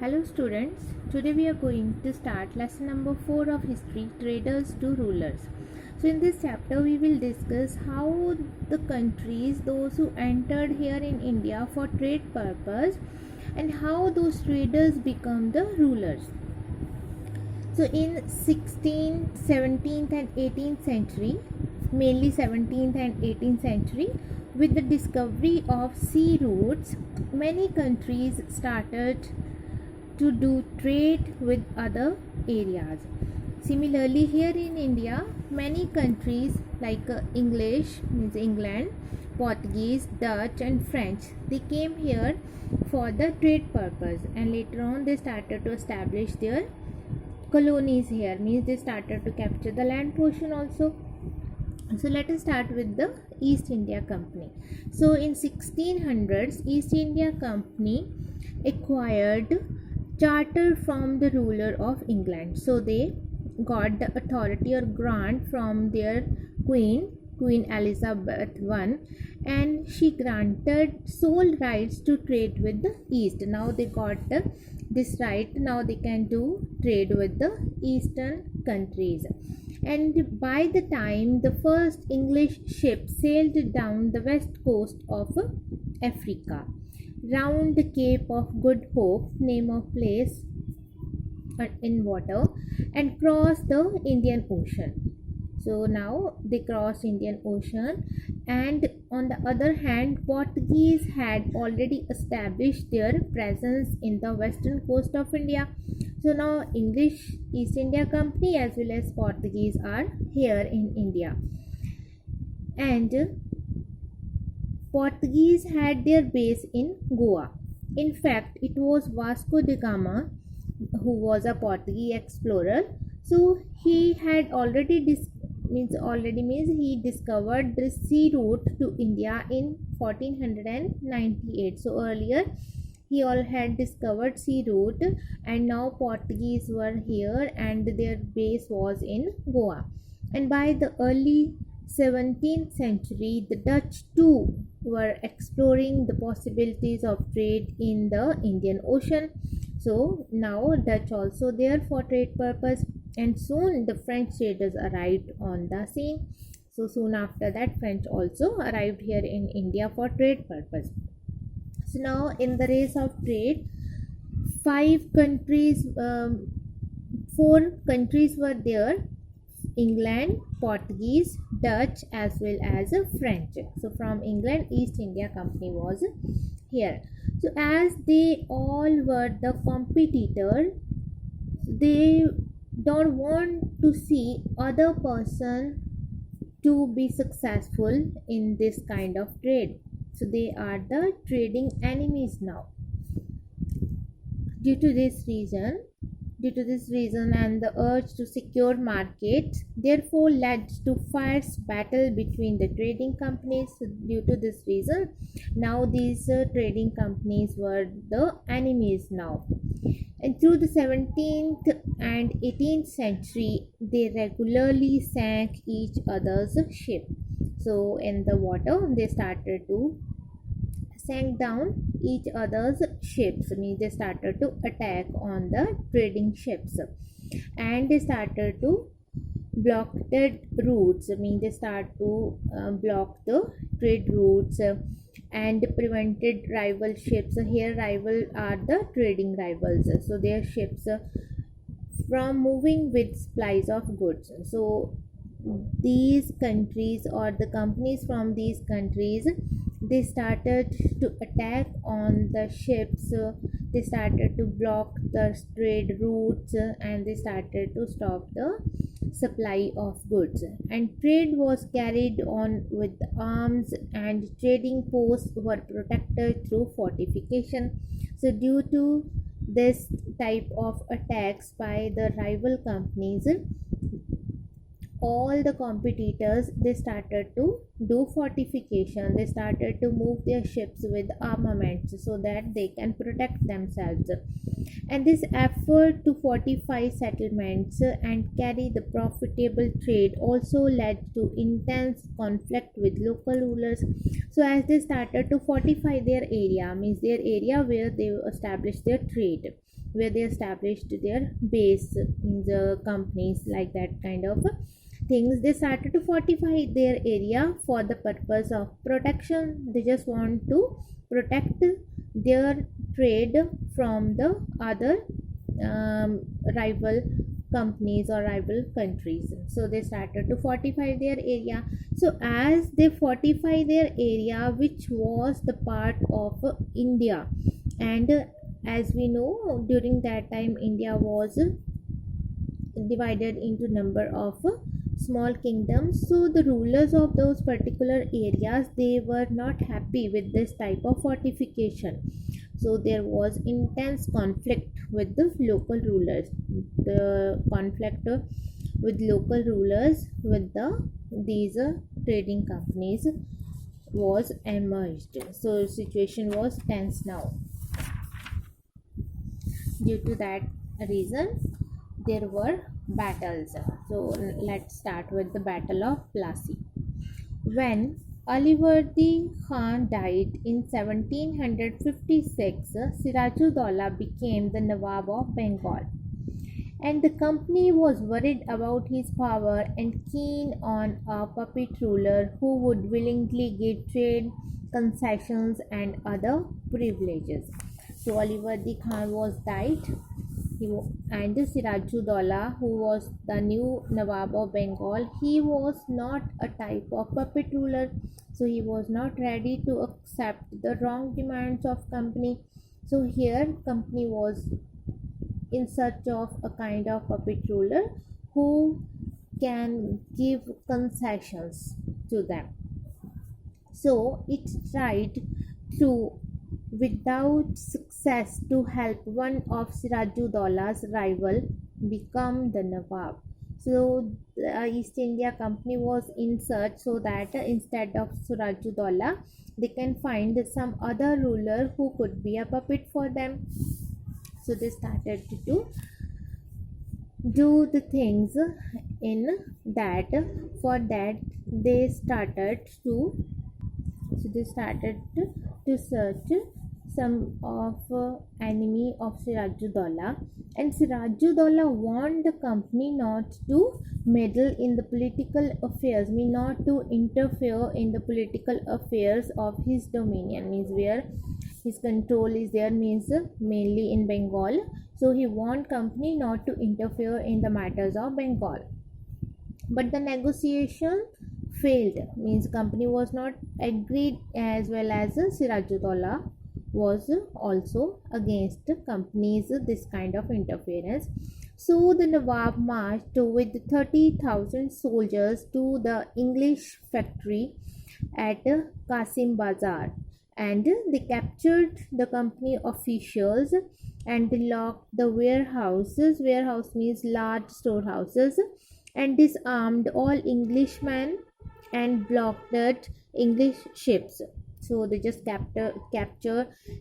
Hello students, today we are going to start lesson number 4 of history, traders to rulers. So in this chapter we will discuss how the countries, those who entered here in India for trade purpose, and how those traders become the rulers. So in 16th, 17th and 18th century, mainly 17th and 18th century, with the discovery of sea routes, many countries started to do trade with other areas. Similarly, here in India, many countries like English means England, Portuguese, Dutch and French, they came here for the trade purpose, and later on they started to establish their colonies here, means they started to capture the land portion also. So let us start with the East India Company. So in 1600s, East India Company acquired charter from the ruler of England. So they got the authority or grant from their Queen Elizabeth I, and she granted sole rights to trade with the East. Now they got this right. Now they can do trade with the Eastern countries. And by the time the first English ship sailed down the west coast of Africa, round the Cape of Good Hope, name of place in water, and crossed the Indian Ocean. So now they crossed Indian Ocean, and on the other hand, Portuguese had already established their presence in the western coast of India. So now English East India Company as well as Portuguese are here in India, and Portuguese had their base in Goa. In fact, it was Vasco da Gama who was a Portuguese explorer. So he had already means he discovered the sea route to India in 1498. So earlier he all had discovered sea route, and now Portuguese were here and their base was in Goa. And by the early 17th century, the Dutch too were exploring the possibilities of trade in the Indian Ocean. So now Dutch also there for trade purpose, and soon the French traders arrived on the scene. So soon after that, French also arrived here in India for trade purpose. So now in the race of trade, four countries were there: England, Portuguese, Dutch as well as French. So from England, East India Company was here. So as they all were the competitor, they don't want to see other person to be successful in this kind of trade. So they are the trading enemies now. Due to this reason and the urge to secure markets therefore led to fierce battle between the trading companies. Due to this reason, now these trading companies were the enemies now. And through the 17th and 18th century, they regularly sank each other's ship. So in the water, they started to sank down each other's ships. Means they started to attack on the trading ships, and they started to block the routes. Means they start to block the trade routes, and prevented rival ships. Here rival are the trading rivals, so their ships from moving with supplies of goods. So these countries or the companies from these countries, they started to attack on the ships. They started to block the trade routes, and they started to stop the supply of goods, and trade was carried on with arms, and trading posts were protected through fortification. So due to this type of attacks by the rival companies, all the competitors, they started to do fortification. They started to move their ships with armaments so that they can protect themselves. And this effort to fortify settlements and carry the profitable trade also led to intense conflict with local rulers. So as they started to fortify their area, means their area where they established their trade, where they established their base, the companies, like that kind of things, they started to fortify their area for the purpose of protection. They just want to protect their trade from the other rival companies or rival countries. So they started to fortify their area. So as they fortify their area, which was the part of India, and as we know, during that time India was divided into number of small kingdoms. So the rulers of those particular areas, they were not happy with this type of fortification. So there was intense conflict with the local rulers. The conflict with local rulers with these trading companies was emerged. So situation was tense now. Due to that reason, there were battles. So let's start with the Battle of Plassey. When Alivardi Khan died in 1756, Sirajuddaulah became the Nawab of Bengal, and the company was worried about his power and keen on a puppet ruler who would willingly give trade concessions and other privileges. So Alivardi Khan was died, and Sirajuddaulah, who was the new Nawab of Bengal, he was not a type of puppet ruler, so he was not ready to accept the wrong demands of company. So here company was in search of a kind of puppet ruler who can give concessions to them. So it tried to, without success, to help one of Sirajuddaullah's rival become the Nawab. So the East India Company was in search so that instead of Sirajuddaulah, they can find some other ruler who could be a puppet for them. So they started to do the things in that. For that they started to search some of enemy of Sirajuddaulah, and Sirajuddaulah warned the company not to meddle in the political affairs, mean not to interfere in the political affairs of his dominion, means where his control is there, means mainly in Bengal. So he warned company not to interfere in the matters of Bengal. But the negotiation failed, means company was not agreed, as well as Sirajuddaulah was also against companies this kind of interference. So the Nawab marched with 30,000 soldiers to the English factory at Qasim Bazar, and they captured the company officials and they locked the warehouses. Warehouse means large storehouses, and disarmed all Englishmen and blockaded English ships. So they just capture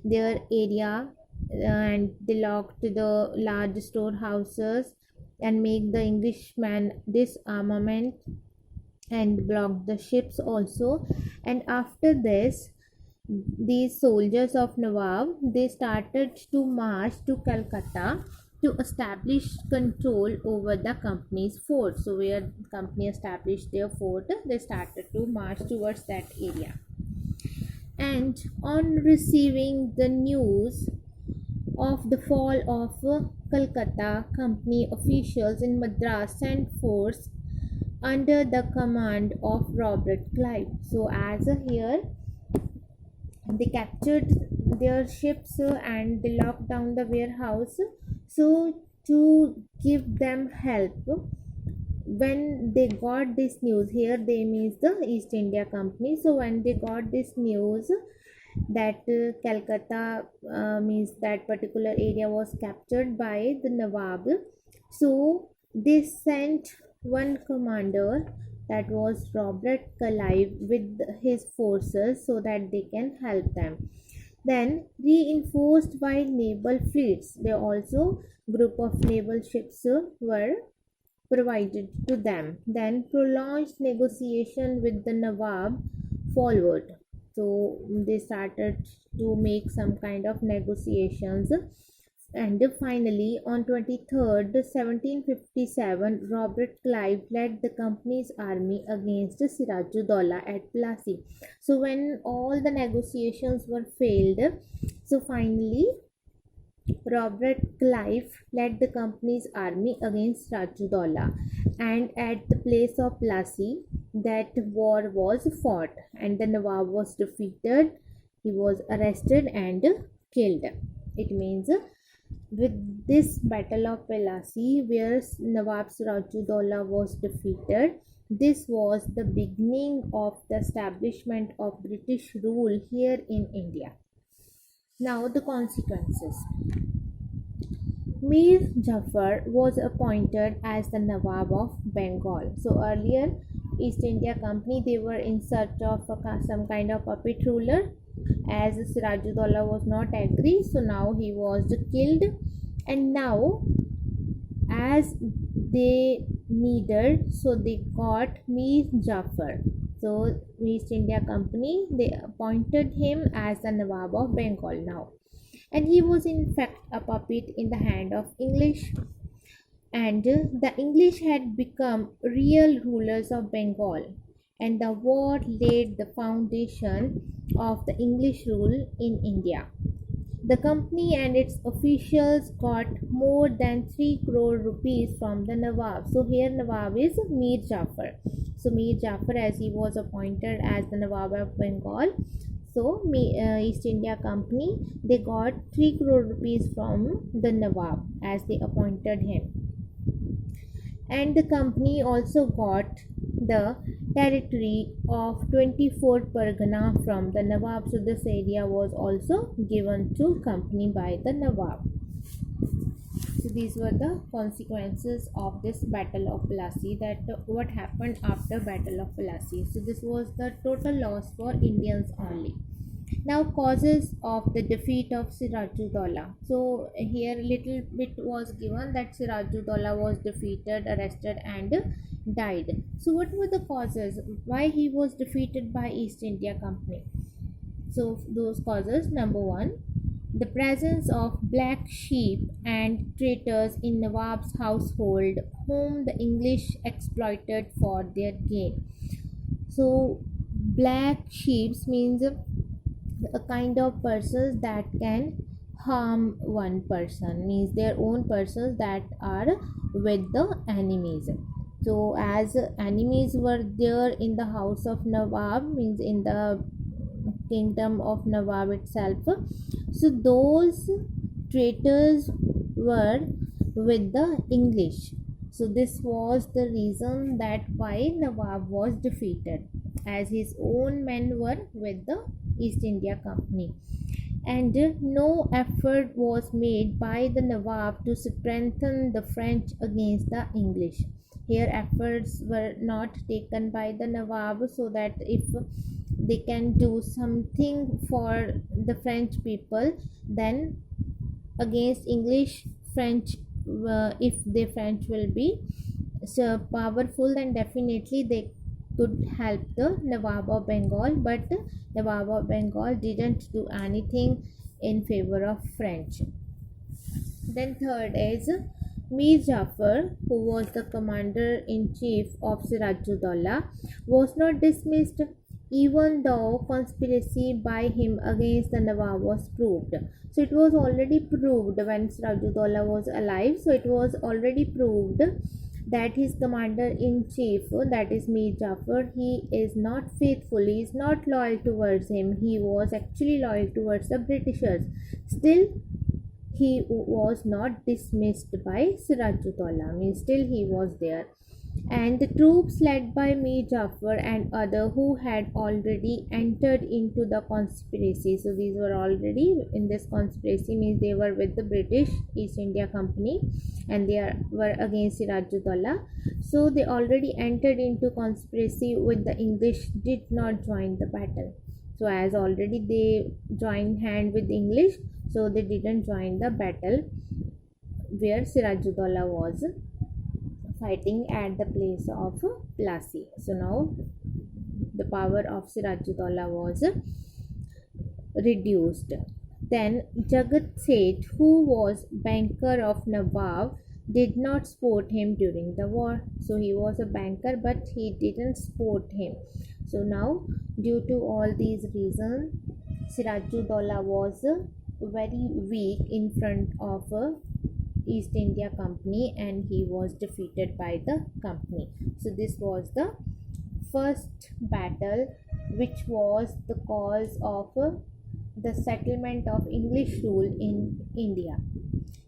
their area, and they locked the large storehouses and make the Englishmen disarmament and block the ships also. And after this, these soldiers of Nawab, they started to march to Calcutta to establish control over the company's fort. So where company established their fort, they started to march towards that area. And on receiving the news of the fall of Calcutta, company officials in Madras sent force under the command of Robert Clive. So as here they captured their ships and they locked down the warehouse. So to give them help, when they got this news, here they means the East India Company. So when they got this news that Calcutta, means that particular area was captured by the Nawab, so they sent one commander that was Robert Clive with his forces so that they can help them. Then reinforced by naval fleets, they also group of naval ships were provided to them. Then prolonged negotiation with the Nawab followed. So they started to make some kind of negotiations, and finally on 23rd 1757 Robert Clive led the company's army against Sirajuddaula at Plassey. So when all the negotiations were failed, so finally Robert Clive led the company's army against Sirajuddaula, and at the place of Plassey that war was fought, and the Nawab was defeated. He was arrested and killed. It means with this battle of Plassey, where Nawab Sirajuddaula was defeated, this was the beginning of the establishment of British rule here in India. Now the consequences. Mir Jafar was appointed as the Nawab of Bengal. So earlier, East India Company, they were in search of some kind of puppet ruler, as Sirajuddaula was not agree. So now he was killed, and now as they needed, so they got Mir Jafar. So East India Company, they appointed him as the Nawab of Bengal now, and he was in fact a puppet in the hand of English, and the English had become real rulers of Bengal, and the war laid the foundation of the English rule in India. The company and its officials got more than 3 crore rupees from the Nawab. So here Nawab is Mir Jafar. So Mir Jafar, as he was appointed as the Nawab of Bengal, so East India Company, they got 3 crore rupees from the Nawab as they appointed him. And the company also got the territory of 24 Pargana from the Nawab. So this area was also given to company by the Nawab. So these were the consequences of this battle of Plassey, that what happened after battle of Plassey. So this was the total loss for Indians only. Now causes of the defeat of Sirajuddaula. So here little bit was given that Sirajuddaula was defeated, arrested and died. So what were the causes why he was defeated by East India Company? So those causes: number one, the presence of black sheep and traitors in Nawab's household, whom the English exploited for their gain. So black sheep means a kind of persons that can harm one person, means their own persons that are with the enemies. So as enemies were there in the house of Nawab, means in the kingdom of Nawab itself, so those traitors were with the English. So this was the reason that why Nawab was defeated, as his own men were with the East India Company. And no effort was made by the Nawab to strengthen the French against the English. Here efforts were not taken by the Nawab so that if they can do something for the French people, then against English, French, if the French will be so powerful, then definitely they could help the Nawab of Bengal, but Nawab of Bengal didn't do anything in favor of French. Then third is Mir Jafar, who was the commander-in-chief of Sirajuddaula, was not dismissed even though conspiracy by him against the Nawab was proved. So it was already proved when Sirajuddaula was alive. So it was already proved that his commander-in-chief, that is Mir Jafar, he is not faithful, he is not loyal towards him. He was actually loyal towards the Britishers. Still, he was not dismissed by Sirajuddaula, means still he was there. and the troops led by Mir Jafar and other who had already entered into the conspiracy. So these were already in this conspiracy, means they were with the British East India Company and were against Sirajuddaula. So they already entered into conspiracy with the English, did not join the battle. So as already they joined hand with English, so they didn't join the battle where Sirajuddaula was fighting at the place of Plassey. So now the power of Sirajuddaula was reduced. Then Jagat Seth, who was banker of Nawab, did not support him during the war. So he was a banker, but he didn't support him. So now, due to all these reasons, Sirajuddaula was very weak in front of East India Company, and he was defeated by the company. So this was the first battle which was the cause of the settlement of English rule in India.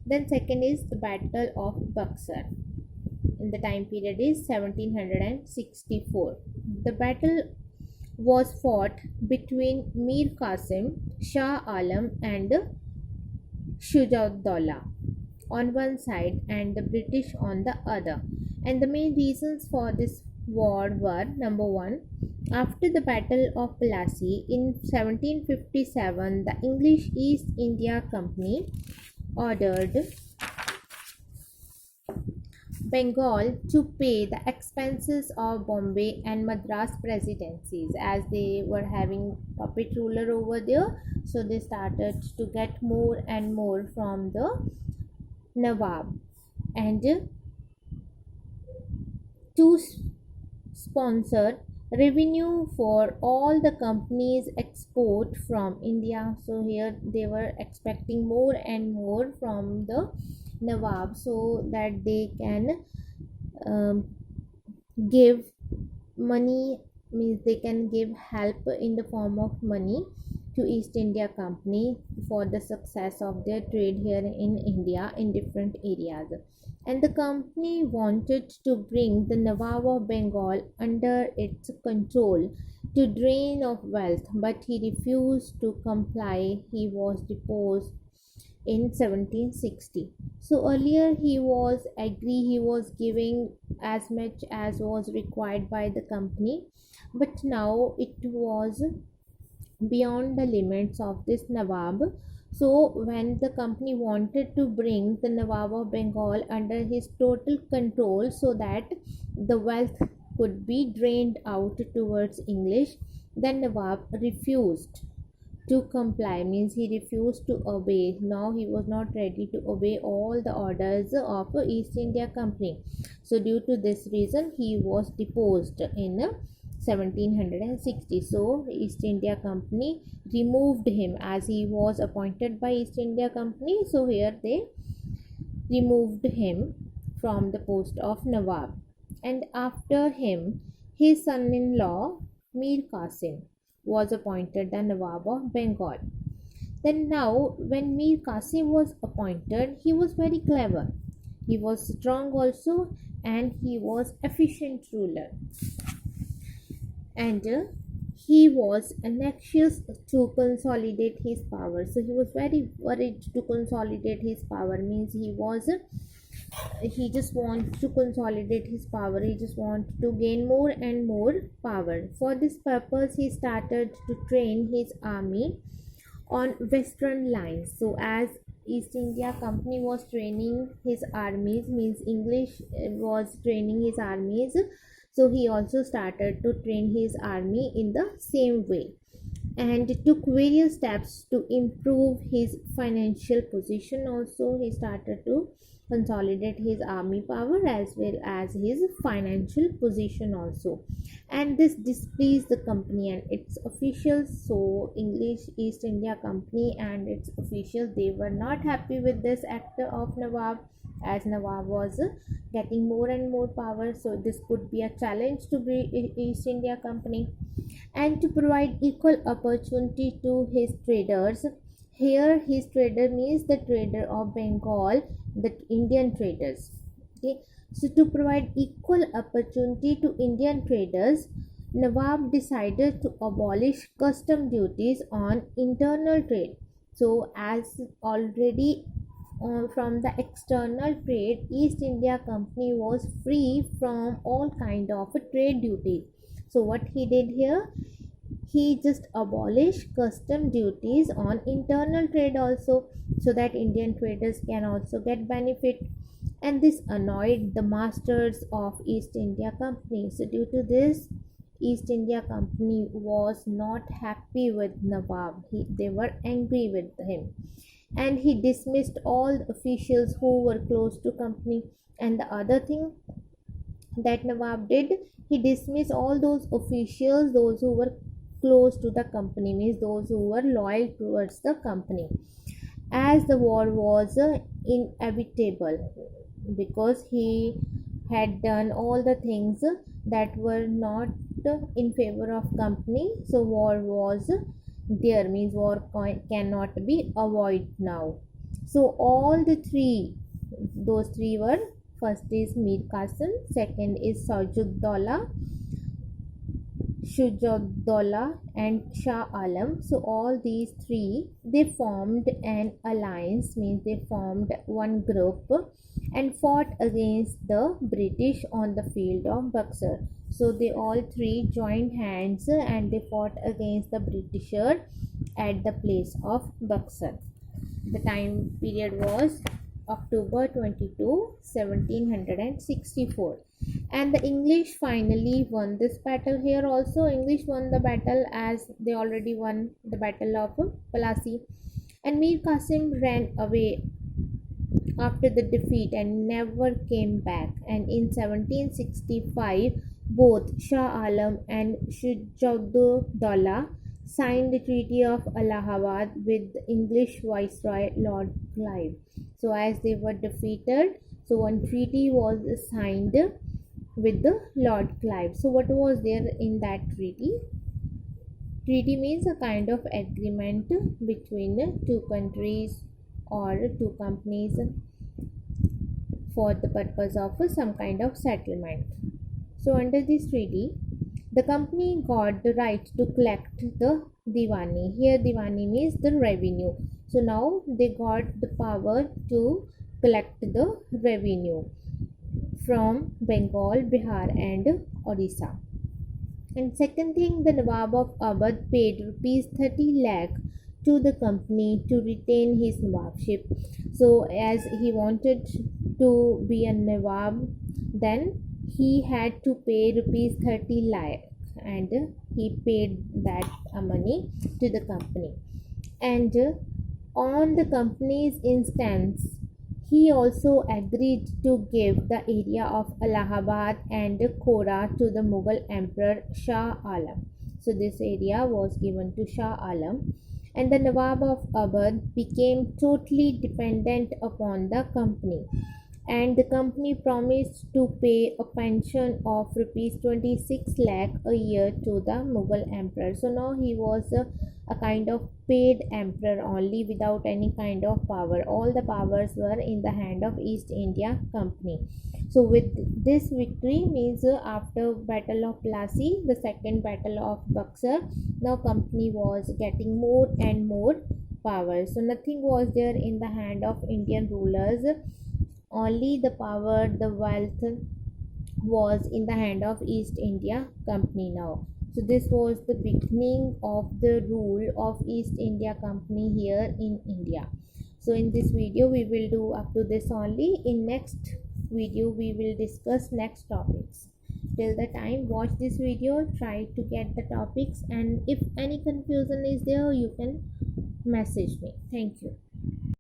Then second is the Battle of Buxar. In the time period is 1764. The battle was fought between Mir Qasim, Shah Alam and Shujaudullah on one side and the British on the other. And the main reasons for this war were: number one, after the Battle of Plassey in 1757, the English East India Company ordered Bengal to pay the expenses of Bombay and Madras presidencies, as they were having puppet ruler over there. So they started to get more and more from the Nawab, and to sponsor revenue for all the companies export from India. So here they were expecting more and more from the Nawab, so that they can give money, means they can give help in the form of money to East India Company for the success of their trade here in India in different areas. And the company wanted to bring the Nawab of Bengal under its control to drain of wealth, but he refused to comply. He was deposed in 1760. So earlier he was giving as much as was required by the company, but now it was beyond the limits of this Nawab. So when the company wanted to bring the Nawab of Bengal under his total control so that the wealth could be drained out towards English, then Nawab refused to comply, means he refused to obey. Now he was not ready to obey all the orders of East India Company. So due to this reason he was deposed in 1760. So East India Company removed him, as he was appointed by East India Company. So here they removed him from the post of Nawab, and after him his son-in-law Mir Qasim was appointed the Nawab of Bengal. Then now when Mir Qasim was appointed, he was very clever, he was strong also, and he was efficient ruler, and he was anxious to consolidate his power. So he was very worried to consolidate his power, means he just wants to consolidate his power, he just wants to gain more and more power. For this purpose he started to train his army on western lines. So as East India Company was training his armies, means English was training his armies, so he also started to train his army in the same way, and took various steps to improve his financial position. Also he started to consolidate his army power as well as his financial position also, and this displeased the company and its officials. So English East India Company and its officials, they were not happy with this act of Nawab, as Nawab was getting more and more power. So this could be a challenge to East India Company, and to provide equal opportunity to his traders. Here his trader means the trader of Bengal, the Indian traders. Okay, so to provide equal opportunity to Indian traders, Nawab decided to abolish custom duties on internal trade. So, as already from the external trade, East India Company was free from all kind of trade duties. So, what he did here, he just abolished custom duties on internal trade also, so that Indian traders can also get benefit. And this annoyed the masters of East India Company. So due to this, East India Company was not happy with Nawab. They were angry with him, and he dismissed all the officials who were close to company. And the other thing that Nawab did, he dismissed all those officials, those who were close to the company, means those who were loyal towards the company, as the war was inevitable, because he had done all the things that were not in favor of company. So war was there, means war cannot be avoided now. So all the three, those three were, first is Mir Qasim, second is Shujaudullah and Shah Alam. So all these three, they formed an alliance, means they formed one group and fought against the British on the field of Buxar. So they all three joined hands and they fought against the Britisher at the place of Buxar. The time period was October 22, 1764. And the English finally won this battle. Here also English won the battle, as they already won the battle of Plassey. And Mir Qasim ran away after the defeat and never came back. And in 1765, both Shah Alam and Shujaudullah signed the Treaty of Allahabad with the English Viceroy Lord Clive. So as they were defeated, so one treaty was signed with the Lord Clive. So what was there in that treaty? Treaty means a kind of agreement between two countries or two companies for the purpose of some kind of settlement. So under this treaty, the company got the right to collect the Diwani. Here Diwani means the revenue. So now they got the power to collect the revenue from Bengal, Bihar and Odisha. And second thing, the Nawab of Awadh paid rupees 30 lakh to the company to retain his Nawabship. So as he wanted to be a Nawab, then he had to pay rupees 30 lakh, and he paid that money to the company. And on the company's instance, he also agreed to give the area of Allahabad and Khora to the Mughal Emperor Shah Alam. So this area was given to Shah Alam, and the Nawab of Awadh became totally dependent upon the company. And the company promised to pay a pension of rupees 26 lakh a year to the Mughal emperor. So now he was a kind of paid emperor only, without any kind of power. All the powers were in the hand of East India Company. So with this victory, means after Battle of Plassey, the second Battle of Buxar, now company was getting more and more power. So nothing was there in the hand of Indian rulers, only the power, the wealth was in the hand of East India Company now. So this was the beginning of the rule of East India Company here in India. So in this video we will do up to this only. In next video we will discuss next topics. Till the time, watch this video, try to get the topics, and if any confusion is there, you can message me. Thank you.